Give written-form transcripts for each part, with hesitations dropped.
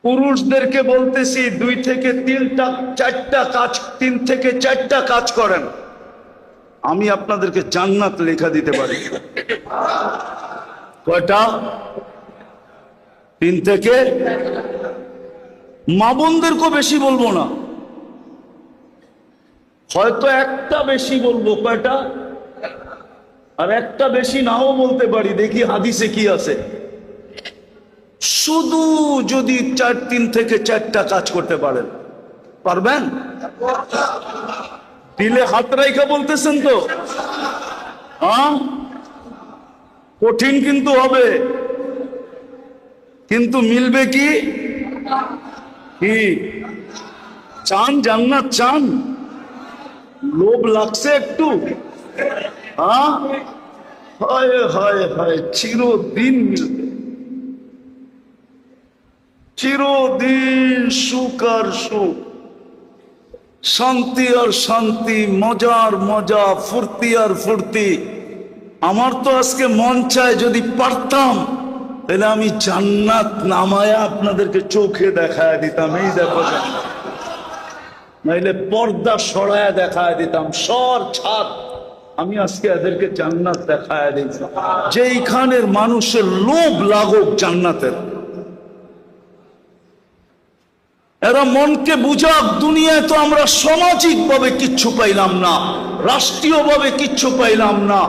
পুরুষদেরকে বলতেছি 2 থেকে 4টা কাজ, 3 থেকে 4টা কাজ করেন, আমি আপনাদেরকে জান্নাত লেখা দিতে পারি। কয়টা? 3 থেকে। মা বোনদেরকেও বেশি বলবো না, হয়তো একটা বেশি বলবো। কয়টা? আর একটা বেশি নাও বলতে পারি, দেখি হাদিসে কি আছে। শুধু যদি 3 থেকে 4টা কাজ করতে পারেন, পারবেন? দিলে হাত রাইখা বলতেছেন তো? হ্যাঁ, কঠিন কিন্তু হবে, কিন্তু মিলবে কি? কি চান? জান্নাত চান? লোভ লাগছে একটু? হ্যাঁ, হায় হায় হায়, চিরদিন মিলবে, চিরদিন সুখ আর সুখ, শান্তি আর শান্তি, মজার মজা, ফুর্তি আর ফুর্তি। আমার তো আজকে মন চায় যদি পারতাম তাহলে আমি জান্নাত নামায়া আপনাদেরকে চোখে দেখায় দিতাম, এই দেখো জান্নাত। নাইলে পর্দা সরায়া দেখায় দিতাম, সর ছাদ, আমি আজকে এদেরকে জান্নাত দেখায় দিতাম। যেইখানের মানুষের লোভ লাগুক জান্নাতের, এরা মনকে বুঝাক। দুনিয়ায় তো আমরা সামাজিক ভাবে কিচ্ছু পাইলাম না, রাষ্ট্রীয় ভাবে কিচ্ছু পাইলাম না,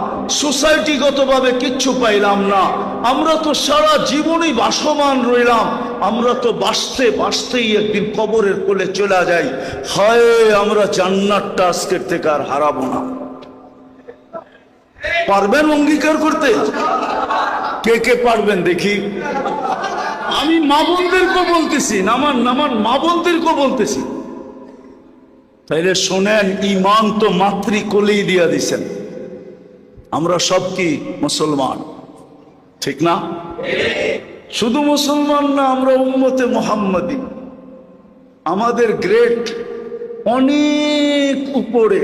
সোসাইটিগত ভাবে কিচ্ছু পাইলাম না। আমরা তো সারা জীবনই বাসমান রইলাম, আমরা তো বাঁচতে বাঁচতেই একদিন কবরের কোলে চলে যাই। হায়, আমরা জান্নাতটা আজকের থেকে আর হারাবো না। পারবেন অঙ্গীকার করতে? কে কে পারবেন দেখি? আমি মা বোনদেরকে বলতেছি, আমার মা বোনদেরকে বলতেছি। তাইলে শোনেন, ইমান তো মাতৃকোলেই দিয়া দিছেন। আমরা সব কি মুসলমান, ঠিক না? শুধু মুসলমান না, আমরা উম্মতে মুহাম্মাদি। আমাদের গ্রেড অনেক উপরে।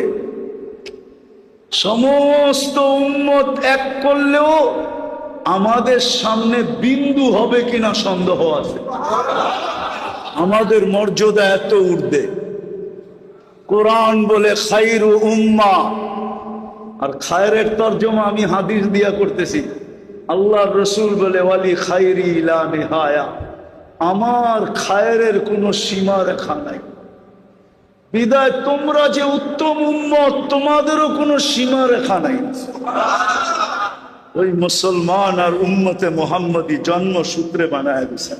সমস্ত উম্মত এক করলেও আমাদের সামনে বিন্দু হবে কিনা সন্দেহ আছে। আমাদের মর্যাদা এত ঊর্ধ্বে। কোরআন বলে খায়রু উম্মাহ, আর খায়রের তরজমা আমি হাদিস দিয়া করতেছি। আল্লাহর রাসূল বলে ওয়ালি খায়রি লা নিহায়া, আমার খায়রের কোনো সীমা রেখা নাই। বিদায় তোমরা যে উত্তম উম্মত, তোমাদেরও কোনো সীমা রেখা নাই। ওই মুসলমান আর উম্মতে মুহাম্মদী জন্মসূত্রে বানায় দিয়েছেন।